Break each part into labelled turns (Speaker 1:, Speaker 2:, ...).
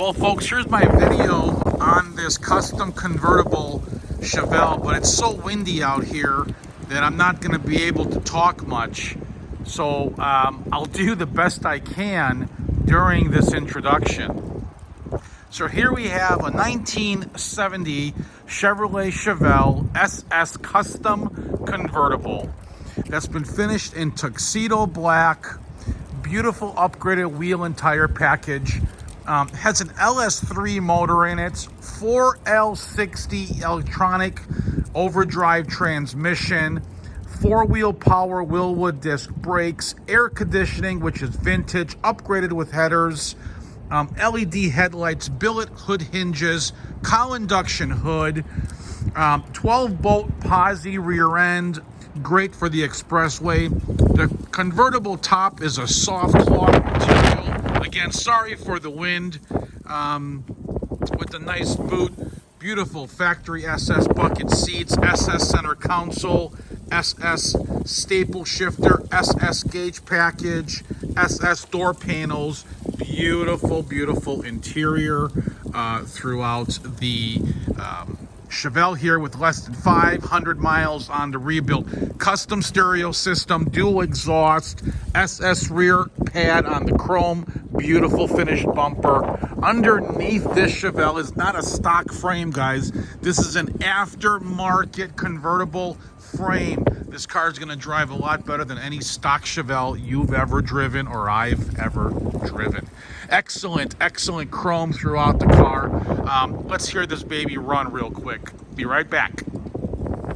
Speaker 1: Well, folks, here's my video on this custom convertible Chevelle, but it's so windy out here that I'm not going to be able to talk much. So I'll do the best I can during this introduction. So here we have a 1970 Chevrolet Chevelle SS Custom Convertible that's been finished in Tuxedo black, beautiful upgraded wheel and tire package. Has an LS3 motor in it, 4L60 electronic overdrive transmission, 4-wheel power Wilwood disc brakes, air conditioning, which is vintage, upgraded with headers, LED headlights, billet hood hinges, Cowl Induction hood, 12-bolt posi rear end, great for the expressway. The convertible top is a soft cloth material. Again, sorry for the wind. With the nice boot, beautiful factory SS bucket seats, SS center console, SS staple shifter, SS gauge package, SS door panels. Beautiful, beautiful interior throughout the Chevelle here, with less than 500 miles on the rebuild. Custom stereo system, dual exhaust, SS rear pad on the chrome, beautiful finished bumper. Underneath this Chevelle is not a stock frame, guys. This is an aftermarket convertible frame. This car is going to drive a lot better than any stock Chevelle you've ever driven or I've ever driven. Excellent, excellent chrome throughout the car. Let's hear this baby run real quick. Be right back.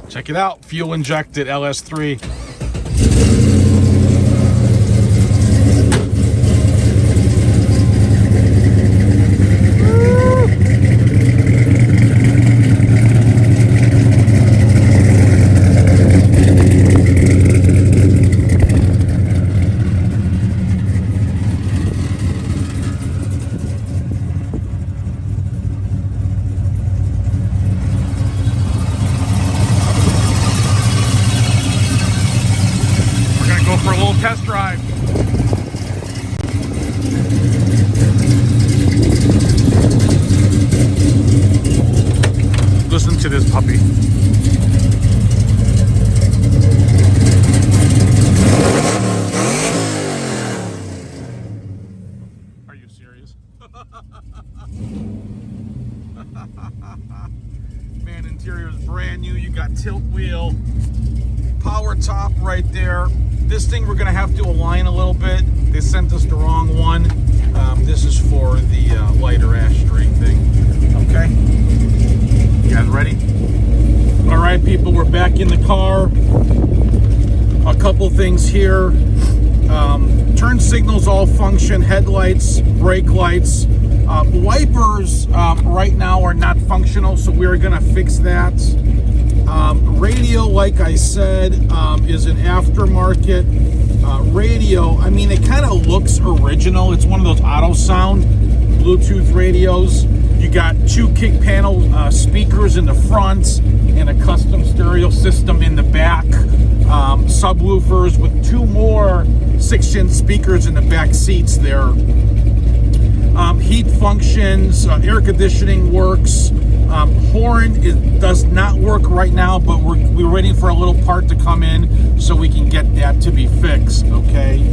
Speaker 1: Check it out. Fuel injected LS3. For a little test drive. Listen to this puppy. Are you serious? Man, interior is brand new. You got tilt wheel, power top right there. This thing we're going to have to align a little bit. They sent us the wrong one. This is for the lighter ashtray thing. Okay? You guys ready? All right, people, we're back in the car. A couple things here. Turn signals all function, headlights, brake lights. Wipers right now are not functional, so we're going to fix that. Radio, like I said, is an aftermarket radio. I mean, it kind of looks original. It's one of those auto sound Bluetooth radios. You got 2 kick panel speakers in the front and a custom stereo system in the back. Subwoofers with 2 more 6-inch speakers in the back seats there. Heat functions, air conditioning works. Horn does not work right now, but we're waiting for a little part to come in so we can get that to be fixed, okay?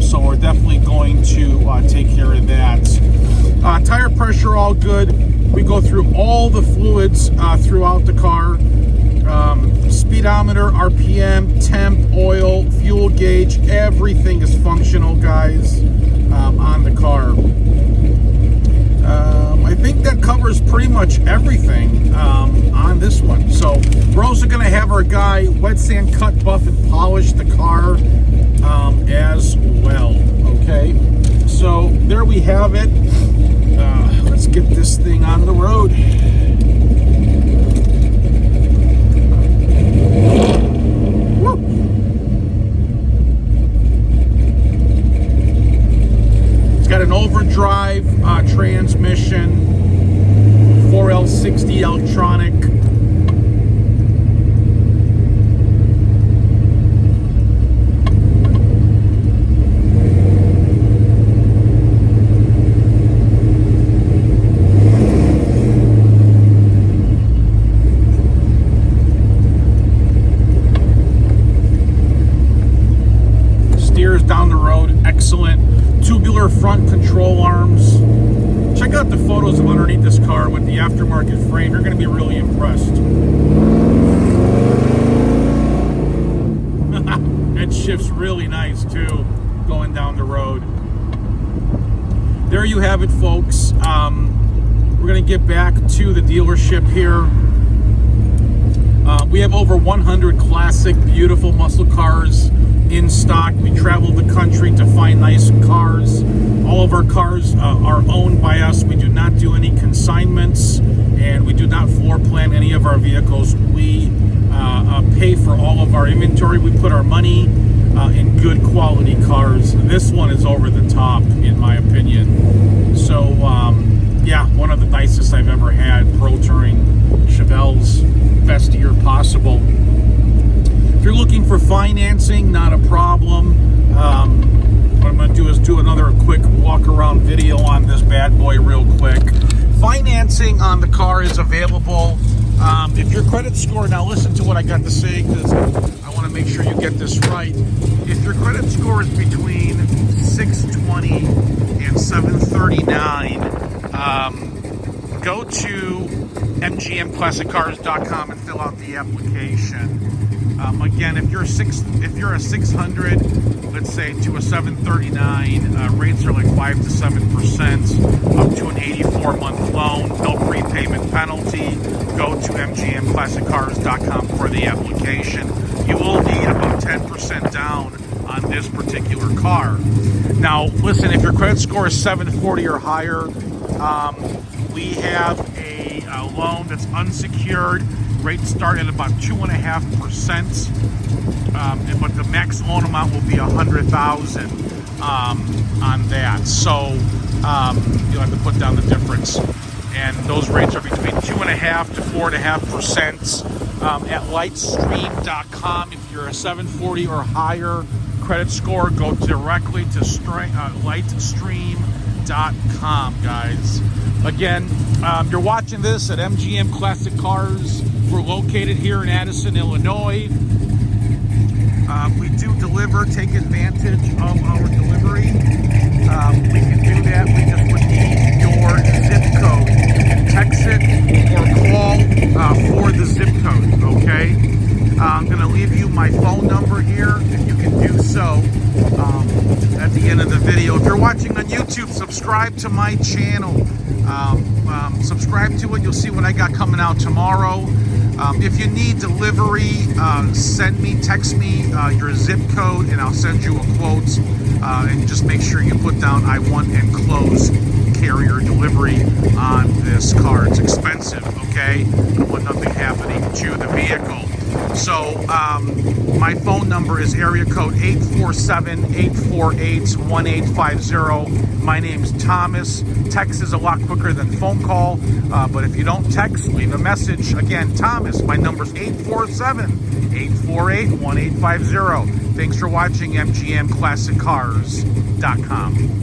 Speaker 1: So we're definitely going to take care of that. Tire pressure, all good. We go through all the fluids throughout the car. Speedometer, RPM, temp, oil, fuel gauge, everything is functional, guys, on the car. I think that covers pretty much everything on this one. So we're also going to have our guy wet sand, cut, buff, and polish the car as well. Okay, so there we have it. Let's get this thing on the road. Woo. Got an overdrive transmission, 4L60 electronic. out the photos of underneath this car with the aftermarket frame. You're going to be really impressed. It shifts really nice too, going down the road. There you have it, folks. We're going to get back to the dealership here. We have over 100 classic, beautiful muscle cars in stock. We travel the country to find nice cars. All of our cars are owned by us. We do not do any consignments, and we do not floor plan any of our vehicles. We pay for all of our inventory. We put our money in good quality cars. This one is over the top, in my opinion. So, yeah, one of the nicest I've ever had. Pro Touring Chevelles, best year possible. If you're looking for financing, not a problem. What I'm going to do is do another quick walk around video on this bad boy real quick. Financing on the car is available. If your credit score, now listen to what I got to say, because I want to make sure you get this right. If your credit score is between 620 and 739, go to mgmclassiccars.com and fill out the application. Again, if you're a 600, let's say, to a 739, rates are like 5 to 7%, up to an 84-month loan, no prepayment penalty. Go to mgmclassiccars.com for the application. You will need about 10% down on this particular car. Now, listen, if your credit score is 740 or higher, we have a loan that's unsecured. Rates start at about 2.5%, but the max loan amount will be $100,000 on that. So you'll have to put down the difference. And those rates are between 2.5% to 4.5%. At lightstream.com, if you're a 740 or higher credit score, go directly to lightstream.com, guys. Again, you're watching this at MGM Classic Cars. We're located here in Addison, Illinois. We do deliver. Take advantage of our delivery. We can do that. We just would need your zip code. You can text it or call for the zip code, okay? I'm going to leave you my phone number here, and you can do so at the end of the video. If you're watching on YouTube, subscribe to my channel. Subscribe to it. You'll see what I got coming out tomorrow. If you need delivery, text me your zip code, and I'll send you a quote. And just make sure you put down, I want enclosed carrier delivery on this car. It's expensive, okay? I want nothing happening to the vehicle. So my phone number is area code 847-848-1850. My name's Thomas. Text is a lot quicker than phone call, but if you don't text, leave a message. Again, Thomas, my number's 847-848-1850. Thanks for watching mgmclassiccars.com.